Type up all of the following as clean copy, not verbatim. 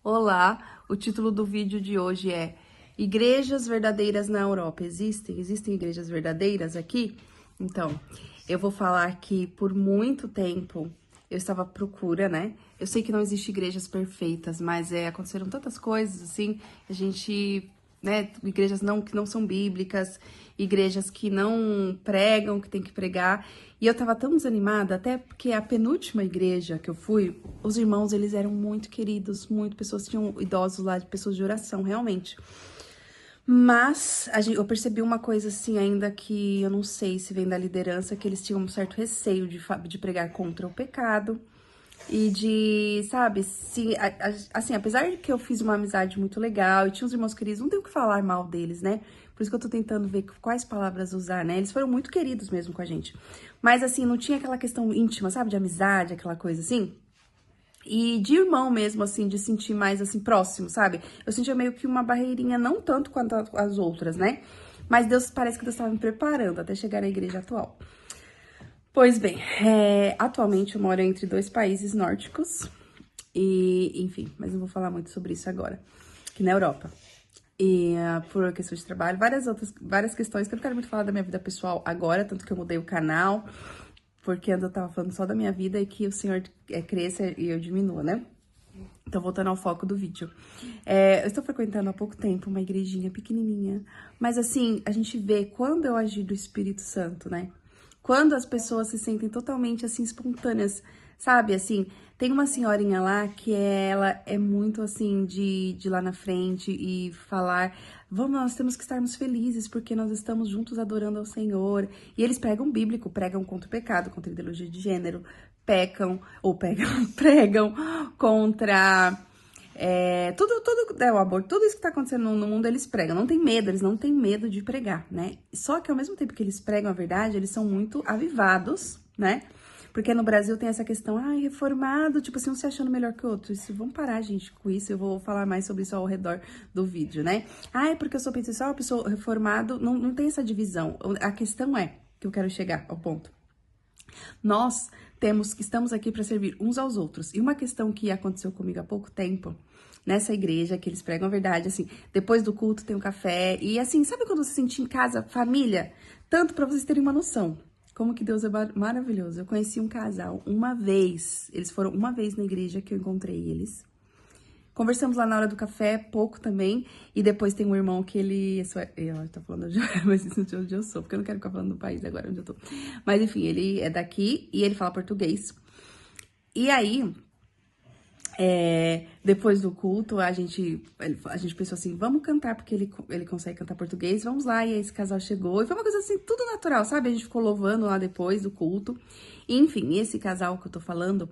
Olá, o título do vídeo de hoje é Igrejas verdadeiras na Europa. Existem igrejas verdadeiras aqui? Então, eu vou falar que por muito tempo eu estava à procura, né? Eu sei que não existem igrejas perfeitas, mas aconteceram tantas coisas assim, a gente, né, igrejas que não são bíblicas, igrejas que não pregam, que tem que pregar. E eu tava tão desanimada, até porque a penúltima igreja que eu fui, os irmãos, eles eram muito queridos, muito pessoas, tinham idosos lá, de pessoas de oração, realmente. Mas eu percebi uma coisa assim, ainda que eu não sei se vem da liderança, que eles tinham um certo receio de pregar contra o pecado. E de, sabe, se, assim, apesar de que eu fiz uma amizade muito legal e tinha uns irmãos queridos, não tem o que falar mal deles, né? Por isso que eu tô tentando ver quais palavras usar, né? Eles foram muito queridos mesmo com a gente. Mas, assim, não tinha aquela questão íntima, sabe? De amizade, aquela coisa assim. E de irmão mesmo, assim, de sentir mais, assim, próximo, sabe? Eu sentia meio que uma barreirinha, não tanto quanto as outras, né? Mas Deus, parece que Deus estava me preparando até chegar na igreja atual. Pois bem, atualmente eu moro entre dois países nórdicos e, enfim, mas não vou falar muito sobre isso agora, aqui na Europa. E por questão de trabalho, várias questões que eu não quero muito falar da minha vida pessoal agora, tanto que eu mudei o canal, porque antes eu tava falando só da minha vida e que o Senhor cresça e eu diminua, né? Então, voltando ao foco do vídeo. Eu estou frequentando há pouco tempo uma igrejinha pequenininha, mas assim, a gente vê quando eu agir do Espírito Santo, né? Quando as pessoas se sentem totalmente, assim, espontâneas, sabe? Assim, tem uma senhorinha lá que ela é muito, assim, de lá na frente e falar, vamos, nós temos que estarmos felizes porque nós estamos juntos adorando ao Senhor. E eles pregam bíblico, pregam contra o pecado, contra a ideologia de gênero, pregam contra o aborto, tudo isso que tá acontecendo no mundo, eles pregam. Não tem medo, eles não têm medo de pregar, né? Só que ao mesmo tempo que eles pregam a verdade, eles são muito avivados, né? Porque no Brasil tem essa questão, reformado, tipo assim, um se achando melhor que o outro. Isso, vamos parar, gente, com isso. Eu vou falar mais sobre isso ao redor do vídeo, né? Porque eu sou pentecostal, eu sou reformado. Não tem essa divisão. A questão é que eu quero chegar ao ponto. Nós estamos aqui para servir uns aos outros. E uma questão que aconteceu comigo há pouco tempo, nessa igreja, que eles pregam a verdade, assim, depois do culto tem um café, e assim, sabe quando você se sente em casa, família? Tanto para vocês terem uma noção. Como que Deus é maravilhoso. Eu conheci um casal uma vez, eles foram uma vez na igreja que eu encontrei eles. Conversamos lá na hora do café, pouco também. E depois tem um irmão que ele... Ela tá falando mas isso de onde eu sou, porque eu não quero ficar falando do país agora onde eu tô. Mas enfim, ele é daqui e ele fala português. E aí, depois do culto, a gente pensou assim, vamos cantar, porque ele consegue cantar português, vamos lá. E aí esse casal chegou, e foi uma coisa assim, tudo natural, sabe? A gente ficou louvando lá depois do culto. E, enfim, esse casal que eu tô falando...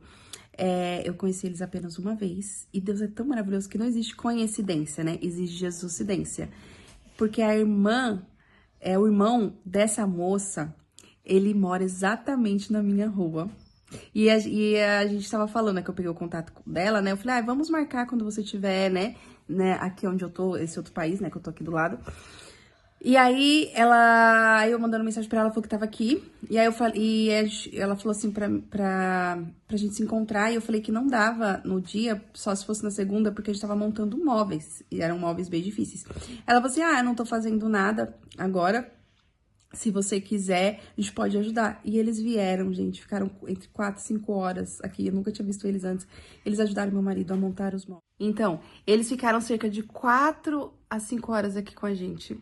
eu conheci eles apenas uma vez. E Deus é tão maravilhoso que não existe coincidência, né? Existe Jesuscidência. Porque o irmão dessa moça, ele mora exatamente na minha rua. E a gente tava falando, né, que eu peguei o contato dela, né? Eu falei, vamos marcar quando você tiver, né, aqui onde eu tô, esse outro país, né, que eu tô aqui do lado. E aí, eu mandando mensagem pra ela, falou que tava aqui. E aí eu falei, ela falou assim pra gente se encontrar. E eu falei que não dava no dia, só se fosse na segunda, porque a gente tava montando móveis. E eram móveis bem difíceis. Ela falou assim: eu não tô fazendo nada agora. Se você quiser, a gente pode ajudar. E eles vieram, gente, ficaram entre 4 e 5 horas aqui. Eu nunca tinha visto eles antes. Eles ajudaram meu marido a montar os móveis. Então, eles ficaram cerca de 4 a 5 horas aqui com a gente,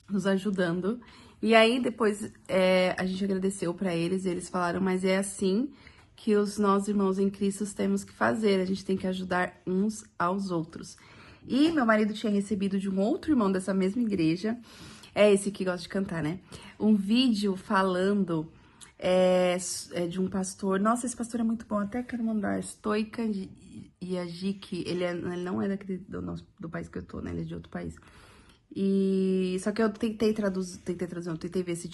nos ajudando. E aí, depois, a gente agradeceu pra eles, e eles falaram, mas é assim que nós, irmãos em Cristo, temos que fazer, a gente tem que ajudar uns aos outros. E meu marido tinha recebido de um outro irmão dessa mesma igreja, é esse que gosta de cantar, né? Um vídeo falando de um pastor. Nossa, esse pastor é muito bom, até quero mandar. Stoica Yajic, ele não é daquele do país que eu tô, né? Ele é de outro país. E só que eu tentei tentei ver se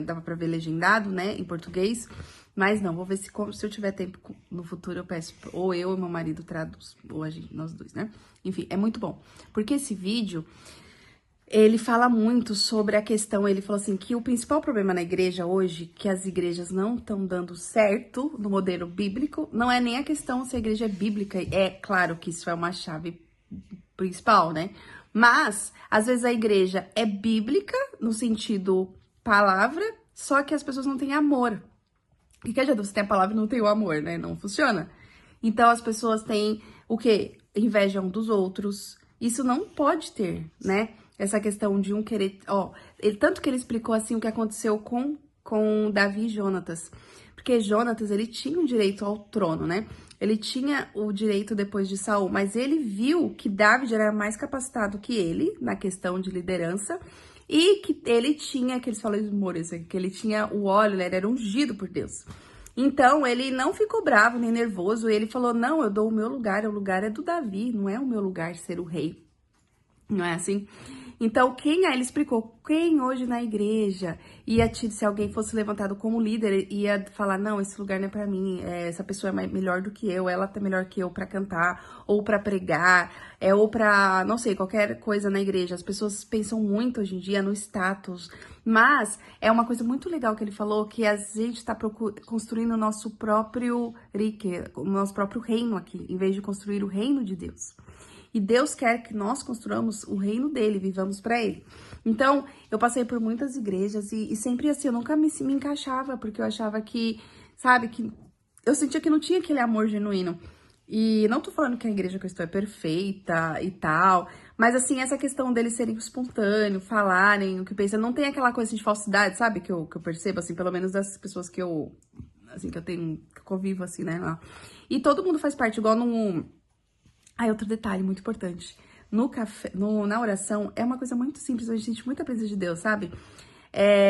dava pra ver legendado, né, em português, mas não, vou ver se eu tiver tempo no futuro eu peço, ou eu e meu marido traduz, ou nós dois, né? Enfim, é muito bom, porque esse vídeo Ele fala muito sobre a questão, ele falou assim, que o principal problema na igreja hoje, que as igrejas não estão dando certo no modelo bíblico, não é nem a questão se a igreja é bíblica, é claro que isso é uma chave principal, né? Mas, às vezes a igreja é bíblica, no sentido palavra, só que as pessoas não têm amor. O que adianta você ter a palavra e não ter o amor, né? Não funciona. Então, as pessoas têm o quê? Inveja um dos outros. Isso não pode ter, né? Essa questão de um querer... Ó, tanto que ele explicou, assim, o que aconteceu com Davi e Jonatas. Porque Jonatas, ele tinha o direito ao trono, né? Ele tinha o direito depois de Saul, mas ele viu que Davi era mais capacitado que ele na questão de liderança e que ele tinha, que eles falam rumores, que ele tinha o óleo, né? Ele era ungido por Deus. Então, ele não ficou bravo nem nervoso, ele falou, não, eu dou o meu lugar, o lugar é do Davi, não é o meu lugar ser o rei. Não é assim? Então, ele explicou, quem hoje na igreja se alguém fosse levantado como líder, ia falar, não, esse lugar não é pra mim, essa pessoa é melhor do que eu, ela tá melhor que eu pra cantar, ou pra pregar, ou pra, não sei, qualquer coisa na igreja. As pessoas pensam muito hoje em dia no status, mas é uma coisa muito legal que ele falou, que a gente tá construindo o nosso próprio o nosso próprio reino aqui, em vez de construir o reino de Deus. E Deus quer que nós construamos o reino dele, vivamos para ele. Então, eu passei por muitas igrejas e sempre assim, eu nunca me encaixava, porque eu achava que, sabe, que eu sentia que não tinha aquele amor genuíno. E não tô falando que a igreja que eu estou é perfeita e tal, mas assim, essa questão deles serem espontâneos, falarem o que pensam, não tem aquela coisa assim, de falsidade, sabe, que eu percebo, assim, pelo menos das pessoas que eu, assim, que eu convivo, assim, né, lá. E todo mundo faz parte, igual num... outro detalhe muito importante. No café, na oração, é uma coisa muito simples, a gente sente muita presença de Deus, sabe?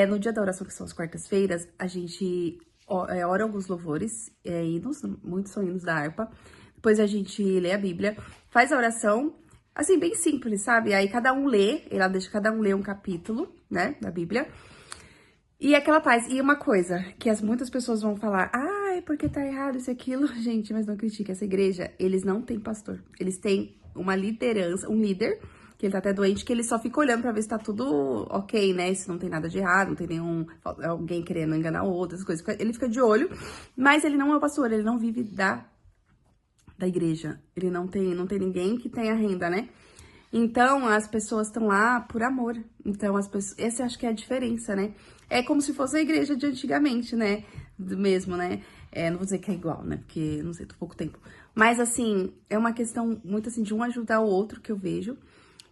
No dia da oração, que são as quartas-feiras, a gente ora alguns louvores, hinos, muitos são hinos da harpa. Depois a gente lê a Bíblia, faz a oração, assim, bem simples, sabe? Aí cada um lê, ela deixa cada um ler um capítulo, né, da Bíblia. E aquela paz. E uma coisa que muitas pessoas vão falar, é porque tá errado isso e aquilo. Gente, mas não critique. Essa igreja, eles não têm pastor. Eles têm uma liderança, um líder, que ele tá até doente, que ele só fica olhando pra ver se tá tudo ok, né? Se não tem nada de errado, não tem alguém querendo enganar outras coisas. Ele fica de olho, mas ele não é o pastor, ele não vive da igreja. Ele não tem ninguém que tenha renda, né? Então, as pessoas estão lá por amor. Então, essa eu acho que é a diferença, né? É como se fosse a igreja de antigamente, né? Mesmo, né? Não vou dizer que é igual, né? Porque, não sei, tô pouco tempo. Mas, assim, é uma questão muito, assim, de um ajudar o outro, que eu vejo.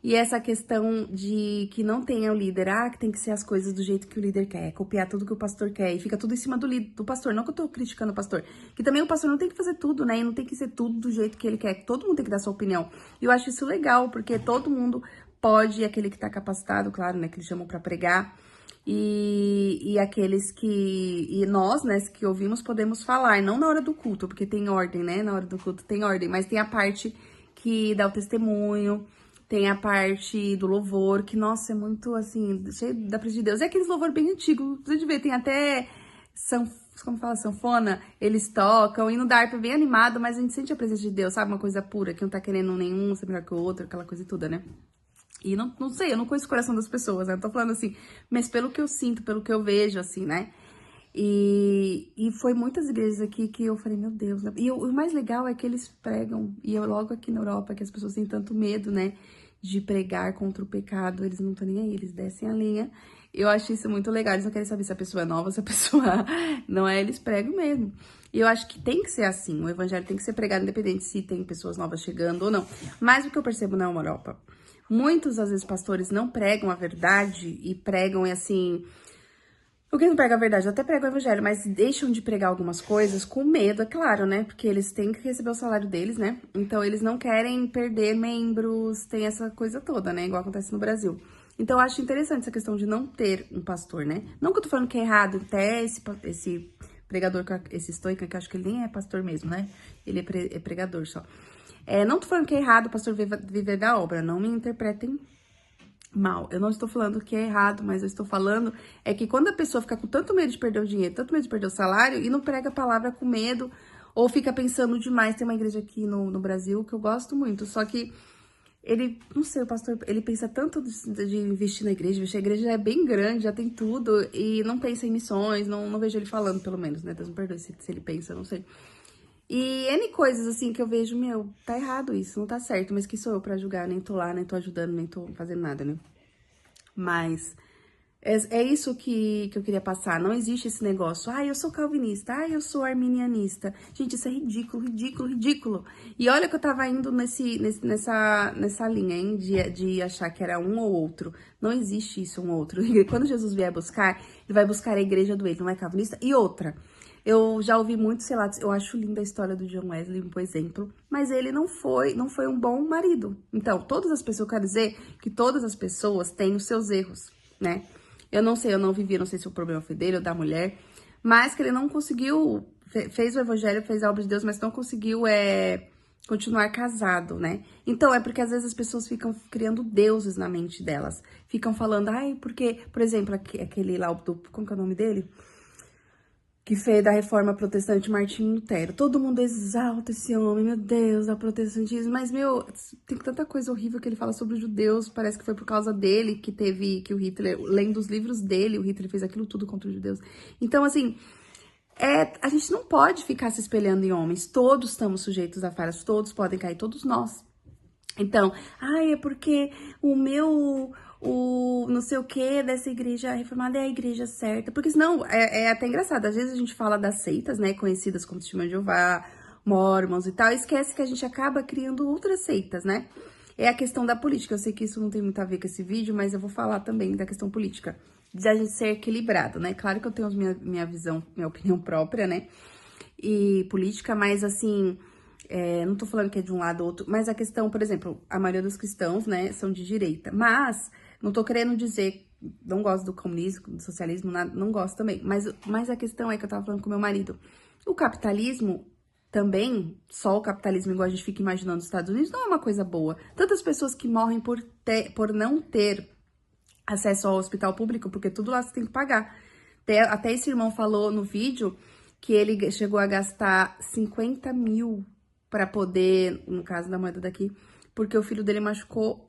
E essa questão de que não tenha o líder, que tem que ser as coisas do jeito que o líder quer, copiar tudo que o pastor quer, e fica tudo em cima do pastor. Não que eu tô criticando o pastor, que também o pastor não tem que fazer tudo, né? E não tem que ser tudo do jeito que ele quer, todo mundo tem que dar sua opinião. E eu acho isso legal, porque todo mundo pode, aquele que tá capacitado, claro, né, que eles chamam pra pregar, e aqueles e nós, né, que ouvimos, podemos falar, não na hora do culto, porque tem ordem, né? Na hora do culto tem ordem, mas tem a parte que dá o testemunho, tem a parte do louvor, que, nossa, é muito, assim, cheio da presença de Deus. É aqueles louvor bem antigos, você vê, tem até, como fala, sanfona, eles tocam, e no da harpa é bem animado, mas a gente sente a presença de Deus, sabe? Uma coisa pura, que não tá querendo nenhum ser melhor que o outro, aquela coisa e tudo, né? E não sei, eu não conheço o coração das pessoas, né? Eu tô falando assim, mas pelo que eu sinto, pelo que eu vejo, assim, né? E foi muitas igrejas aqui que eu falei, meu Deus, né? E o mais legal é que eles pregam, e eu logo aqui na Europa, que as pessoas têm tanto medo, né, de pregar contra o pecado, eles não estão nem aí, eles descem a linha. Eu acho isso muito legal, eles não querem saber se a pessoa é nova, se a pessoa não é, eles pregam mesmo. E eu acho que tem que ser assim, o evangelho tem que ser pregado independente se tem pessoas novas chegando ou não. Mas o que eu percebo na Europa, muitos, às vezes, pastores não pregam a verdade e pregam, assim... Porque não pregam a verdade, até pregam o evangelho, mas deixam de pregar algumas coisas com medo, é claro, né? Porque eles têm que receber o salário deles, né? Então, eles não querem perder membros, tem essa coisa toda, né? Igual acontece no Brasil. Então, eu acho interessante essa questão de não ter um pastor, né? Não que eu tô falando que é errado, até esse pregador, esse estoica, que eu acho que ele nem é pastor mesmo, né? Ele é pregador só. Não tô falando que é errado o pastor viver da obra, não me interpretem mal. Eu não estou falando que é errado, mas eu estou falando é que quando a pessoa fica com tanto medo de perder o dinheiro, tanto medo de perder o salário, e não prega a palavra com medo, ou fica pensando demais. Tem uma igreja aqui no Brasil que eu gosto muito, só que ele, não sei, o pastor, ele pensa tanto de investir na igreja, a igreja já é bem grande, já tem tudo, e não pensa em missões, não vejo ele falando, pelo menos, né? Deus me perdoe se ele pensa, não sei. E N coisas, assim, que eu vejo, meu, tá errado isso, não tá certo, mas que sou eu pra julgar, nem tô lá, nem tô ajudando, nem tô fazendo nada, né? Mas é isso que eu queria passar. Não existe esse negócio, eu sou calvinista, eu sou arminianista. Gente, isso é ridículo, ridículo, ridículo. E olha que eu tava indo nessa linha, hein, de achar que era um ou outro. Não existe isso, um ou outro. Quando Jesus vier buscar, ele vai buscar a igreja do ele, não é calvinista. E outra, eu já ouvi muito, sei lá, eu acho linda a história do John Wesley, por exemplo, mas ele não foi um bom marido. Então, todas as pessoas, eu quero dizer que todas as pessoas têm os seus erros, né? Eu não sei, eu não vivi, não sei se o problema foi dele ou da mulher, mas que ele não conseguiu, fez o evangelho, fez a obra de Deus, mas não conseguiu continuar casado, né? Então, é porque às vezes as pessoas ficam criando deuses na mente delas. Ficam falando, porque, por exemplo, aquele lá, como que é o nome dele? Que fez da reforma protestante, Martinho Lutero. Todo mundo exalta esse homem, meu Deus, a protestantismo. Mas, meu, tem tanta coisa horrível que ele fala sobre os judeus. Parece que foi por causa dele que o Hitler, lendo os livros dele, o Hitler fez aquilo tudo contra os judeus. Então, assim, a gente não pode ficar se espelhando em homens. Todos estamos sujeitos a falhas, todos podem cair, todos nós. Então, é porque o não sei o que dessa igreja reformada é a igreja certa. Porque senão, é até engraçado, às vezes a gente fala das seitas, né, conhecidas como Testemunho de Jeová, Mormons e tal, e esquece que a gente acaba criando outras seitas, né? É a questão da política, eu sei que isso não tem muito a ver com esse vídeo, mas eu vou falar também da questão política, de a gente ser equilibrado, né? Claro que eu tenho minha visão, minha opinião própria, né, e política, mas assim... não tô falando que é de um lado ou outro, mas a questão, por exemplo, a maioria dos cristãos, né, são de direita. Mas, não tô querendo dizer, não gosto do comunismo, do socialismo, nada, não gosto também. Mas a questão é que eu tava falando com meu marido. O capitalismo também, só o capitalismo, igual a gente fica imaginando nos Estados Unidos, não é uma coisa boa. Tantas pessoas que morrem por não ter acesso ao hospital público, porque tudo lá você tem que pagar. Até esse irmão falou no vídeo que ele chegou a gastar 50 mil para poder, no caso da moeda daqui, porque o filho dele machucou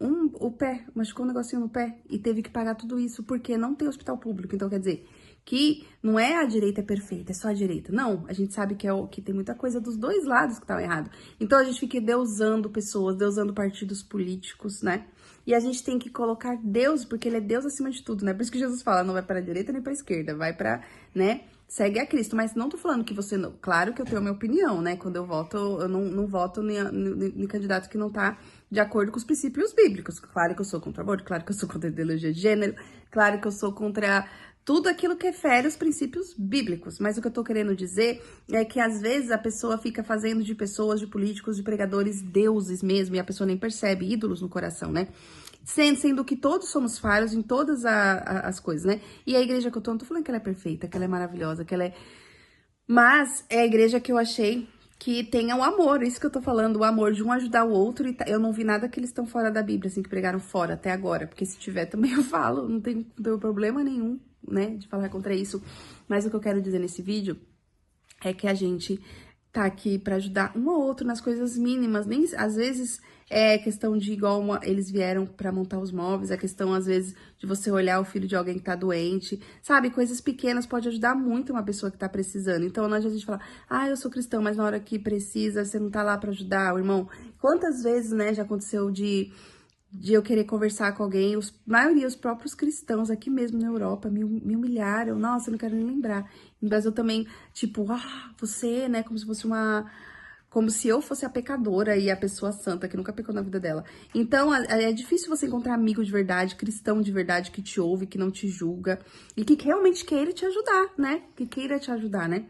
machucou um negocinho no pé e teve que pagar tudo isso porque não tem hospital público. Então, quer dizer, que não é a direita perfeita, é só a direita. Não, a gente sabe que tem muita coisa dos dois lados que tá errado. Então, a gente fica deusando pessoas, deusando partidos políticos, né? E a gente tem que colocar Deus, porque ele é Deus acima de tudo, né? Por isso que Jesus fala, não vai para a direita nem para a esquerda, vai para, né? Segue a Cristo, mas não tô falando que você não... Claro que eu tenho a minha opinião, né? Quando eu voto, eu não voto em candidato que não tá de acordo com os princípios bíblicos. Claro que eu sou contra o aborto, claro que eu sou contra a ideologia de gênero, claro que eu sou contra tudo aquilo que fere os princípios bíblicos. Mas o que eu tô querendo dizer é que às vezes a pessoa fica fazendo de pessoas, de políticos, de pregadores, deuses mesmo, e a pessoa nem percebe, ídolos no coração, né? Sendo que todos somos falhos em todas as coisas, né? E a igreja que eu tô, não tô falando que ela é perfeita, que ela é maravilhosa, que ela é... Mas é a igreja que eu achei que tenha o amor, isso que eu tô falando, o amor de um ajudar o outro. E eu não vi nada que eles estão fora da Bíblia, assim, que pregaram fora até agora. Porque se tiver também eu falo, não tem problema nenhum, né, de falar contra isso. Mas o que eu quero dizer nesse vídeo é que a gente tá aqui pra ajudar um ao outro nas coisas mínimas. Nem, às vezes é questão de igual eles vieram pra montar os móveis, a questão às vezes de você olhar o filho de alguém que tá doente, sabe? Coisas pequenas pode ajudar muito uma pessoa que tá precisando. Então não adianta a gente falar, eu sou cristão, mas na hora que precisa, você não tá lá pra ajudar, o irmão. Quantas vezes, né, já aconteceu de eu querer conversar com alguém, maioria, os próprios cristãos aqui mesmo na Europa me humilharam, nossa, eu não quero nem lembrar. No Brasil também, tipo, você, né, como se fosse como se eu fosse a pecadora e a pessoa santa, que nunca pecou na vida dela. Então, é difícil você encontrar amigo de verdade, cristão de verdade, que te ouve, que não te julga, e que realmente queira te ajudar, né, que queira te ajudar, né.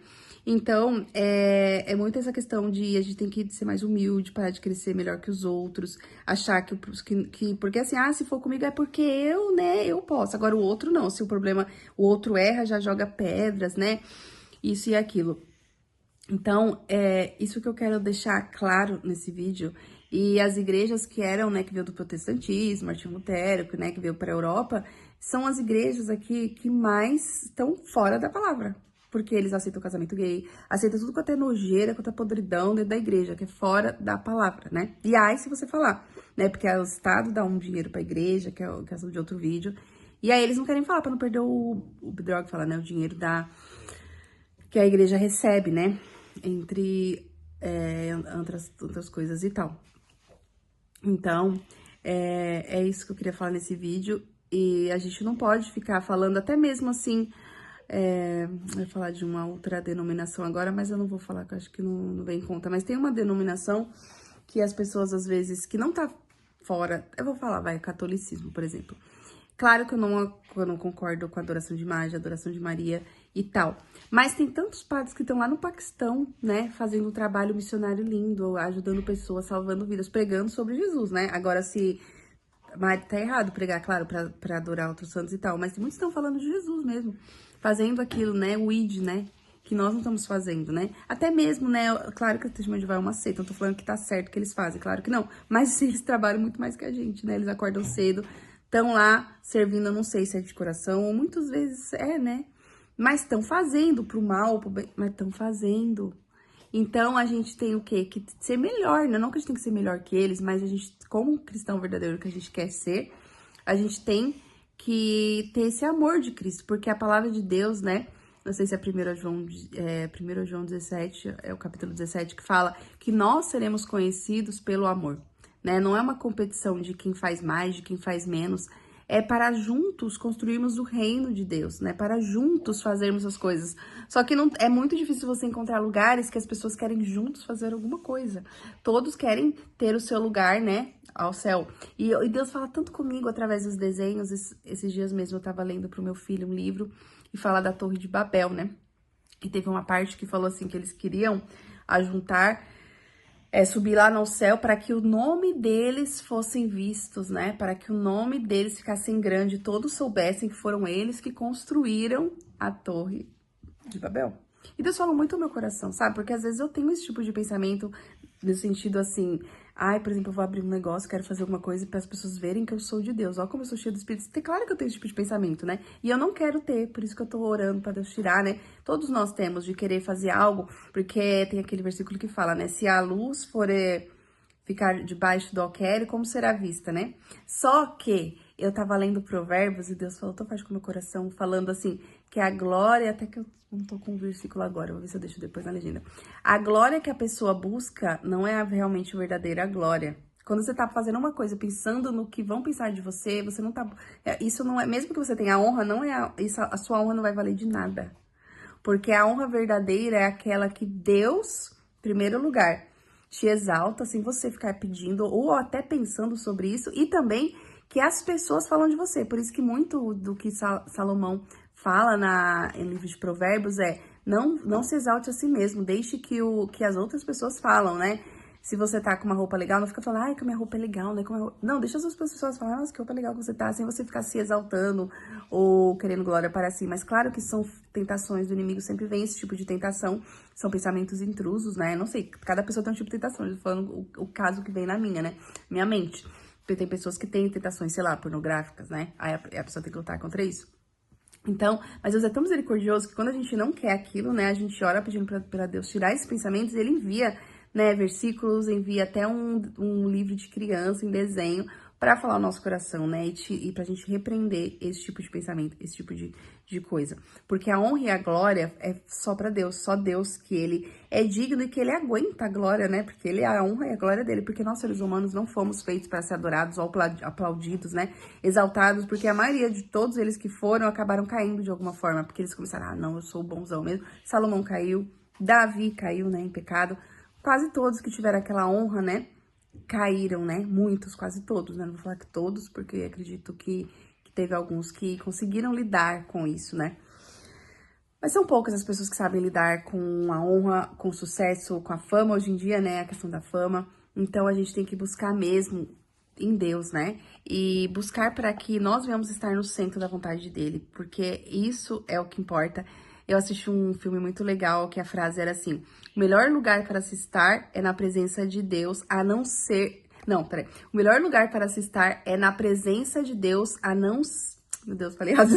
Então, é muito essa questão de a gente tem que ser mais humilde, parar de crescer melhor que os outros, achar que porque assim, se for comigo é porque eu, né, eu posso. Agora o outro não, se o problema, o outro erra, já joga pedras, né, isso e aquilo. Então, isso que eu quero deixar claro nesse vídeo. E as igrejas que eram, né, que veio do protestantismo, Martinho Lutero, né, que veio para a Europa, são as igrejas aqui que mais estão fora da palavra. Porque eles aceitam o casamento gay, aceitam tudo quanto é nojeira, quanto é podridão dentro da igreja, que é fora da palavra, né? E aí, se você falar né? Porque o Estado dá um dinheiro pra igreja, que é o caso de outro vídeo. E aí eles não querem falar pra não perder o droga, fala, né? O dinheiro que a igreja recebe, né? Entre outras coisas e tal. Então, é isso que eu queria falar nesse vídeo. E a gente não pode ficar falando, até mesmo assim, eu vou falar de uma outra denominação agora, mas eu não vou falar, que eu acho que não vem em conta. Mas tem uma denominação que as pessoas, às vezes, que não tá fora, eu vou falar, catolicismo, por exemplo. Claro que eu não concordo com a adoração de imagem, a adoração de Maria e tal. Mas tem tantos padres que estão lá no Paquistão, né? Fazendo um trabalho missionário lindo, ajudando pessoas, salvando vidas, pregando sobre Jesus, né? Agora, se... Mas tá errado pregar, claro, pra adorar outros santos e tal. Mas muitos estão falando de Jesus mesmo. Fazendo aquilo, né? O id, né? Que nós não estamos fazendo, né? Até mesmo, né? Claro que o testemunho de Jeová é uma seita. Não tô falando que tá certo que eles fazem, claro que não. Mas eles trabalham muito mais que a gente, né? Eles acordam cedo, estão lá servindo, eu não sei se é de coração, ou muitas vezes né? Mas estão fazendo pro mal, pro bem, mas estão fazendo. Então, a gente tem o quê? Que ser melhor, né? Não que a gente tem que ser melhor que eles, mas a gente, como cristão verdadeiro que a gente quer ser, a gente tem que ter esse amor de Cristo, porque a palavra de Deus, né? Não sei se é 1 João 17, é o capítulo 17, que fala que nós seremos conhecidos pelo amor, né? Não é uma competição de quem faz mais, de quem faz menos, é para juntos construirmos o reino de Deus, né? Para juntos fazermos as coisas. Só que não é muito difícil você encontrar lugares que as pessoas querem juntos fazer alguma coisa. Todos querem ter o seu lugar, né? Ao céu. E Deus fala tanto comigo através dos desenhos. Esses dias mesmo eu tava lendo pro meu filho um livro e fala da Torre de Babel, né? E teve uma parte que falou assim que eles queriam ajuntar... subir lá no céu para que o nome deles fossem vistos, né? Para que o nome deles ficasse grande, todos soubessem que foram eles que construíram a Torre de Babel. E Deus falou muito ao meu coração, sabe? Porque às vezes eu tenho esse tipo de pensamento, no sentido assim, por exemplo, eu vou abrir um negócio, quero fazer alguma coisa para as pessoas verem que eu sou de Deus. Olha como eu sou cheia do Espírito. Claro que eu tenho esse tipo de pensamento, né? E eu não quero ter, por isso que eu tô orando para Deus tirar, né? Todos nós temos de querer fazer algo, porque tem aquele versículo que fala, né? Se a luz for ficar debaixo do alqueire, como será vista, né? Só que eu tava lendo Provérbios e Deus falou tão forte com o meu coração, falando assim, que a glória, até que eu não tô com o versículo agora, vou ver se eu deixo depois na legenda. A glória que a pessoa busca não é realmente verdadeira glória. Quando você tá fazendo uma coisa, pensando no que vão pensar de você, você não tá... Isso não é... Mesmo que você tenha honra, não é... a sua honra não vai valer de nada. Porque a honra verdadeira é aquela que Deus, em primeiro lugar, te exalta, sem você ficar pedindo ou até pensando sobre isso. E também que as pessoas falam de você. Por isso que muito do que Salomão fala em livro de Provérbios não se exalte a si mesmo, deixe que as outras pessoas falam, né? Se você tá com uma roupa legal, não fica falando, ai, que a minha roupa é legal, né? Não, deixa as outras pessoas falar, nossa, que roupa legal que você tá, sem você ficar se exaltando ou querendo glória para si. Mas claro que são tentações do inimigo, sempre vem esse tipo de tentação, são pensamentos intrusos, né? Não sei, cada pessoa tem um tipo de tentação, eu tô falando o caso que vem na minha mente. Porque tem pessoas que têm tentações, sei lá, pornográficas, né? Aí a pessoa tem que lutar contra isso. Então, mas Deus é tão misericordioso que quando a gente não quer aquilo, né? A gente ora pedindo pra Deus tirar esses pensamentos e Ele envia, né, versículos, envia até um livro de criança em desenho para falar o nosso coração, né, e pra gente repreender esse tipo de pensamento, esse tipo de coisa. Porque a honra e a glória é só pra Deus, só Deus que Ele é digno e que Ele aguenta a glória, né, porque Ele é a honra e a glória dele, porque nós seres humanos não fomos feitos para ser adorados ou aplaudidos, né, exaltados, porque a maioria de todos eles que foram acabaram caindo de alguma forma, porque eles começaram, não, eu sou o bonzão mesmo. Salomão caiu, Davi caiu, né, em pecado. Quase todos que tiveram aquela honra, né, caíram, né, muitos, quase todos, né, não vou falar que todos, porque acredito que teve alguns que conseguiram lidar com isso, né. Mas são poucas as pessoas que sabem lidar com a honra, com o sucesso, com a fama hoje em dia, né, a questão da fama. Então, a gente tem que buscar mesmo em Deus, né, e buscar para que nós venhamos estar no centro da vontade dele, porque isso é o que importa. Eu assisti um filme muito legal que a frase era assim, o melhor lugar para se estar é na presença de Deus, a não ser... Não, peraí. O melhor lugar para se estar é na presença de Deus, a não... Meu Deus, falei errado.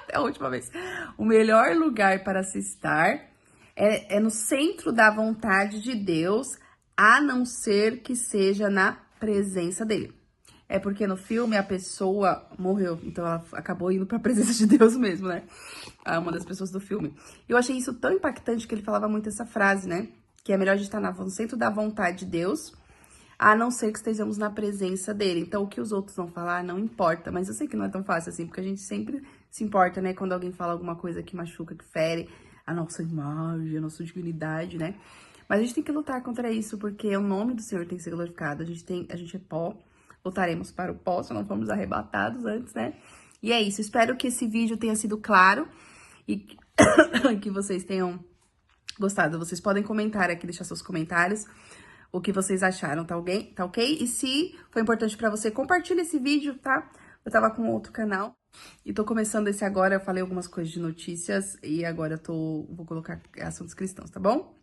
Até a última vez. O melhor lugar para se estar é no centro da vontade de Deus, a não ser que seja na presença dele. É porque no filme a pessoa morreu, então ela acabou indo pra presença de Deus mesmo, né? Uma das pessoas do filme. Eu achei isso tão impactante que ele falava muito essa frase, né? Que é melhor a gente estar no centro da vontade de Deus, a não ser que estejamos na presença dele. Então, o que os outros vão falar não importa, mas eu sei que não é tão fácil assim, porque a gente sempre se importa, né? Quando alguém fala alguma coisa que machuca, que fere a nossa imagem, a nossa dignidade, né? Mas a gente tem que lutar contra isso, porque o nome do Senhor tem que ser glorificado. A gente é pó, voltaremos para o pó, se não formos arrebatados antes, né? E é isso, espero que esse vídeo tenha sido claro e que vocês tenham gostado. Vocês podem comentar aqui, deixar seus comentários, o que vocês acharam, tá ok? E se foi importante pra você, compartilha esse vídeo, tá? Eu tava com outro canal e tô começando esse agora, eu falei algumas coisas de notícias e agora vou colocar assuntos cristãos, tá bom?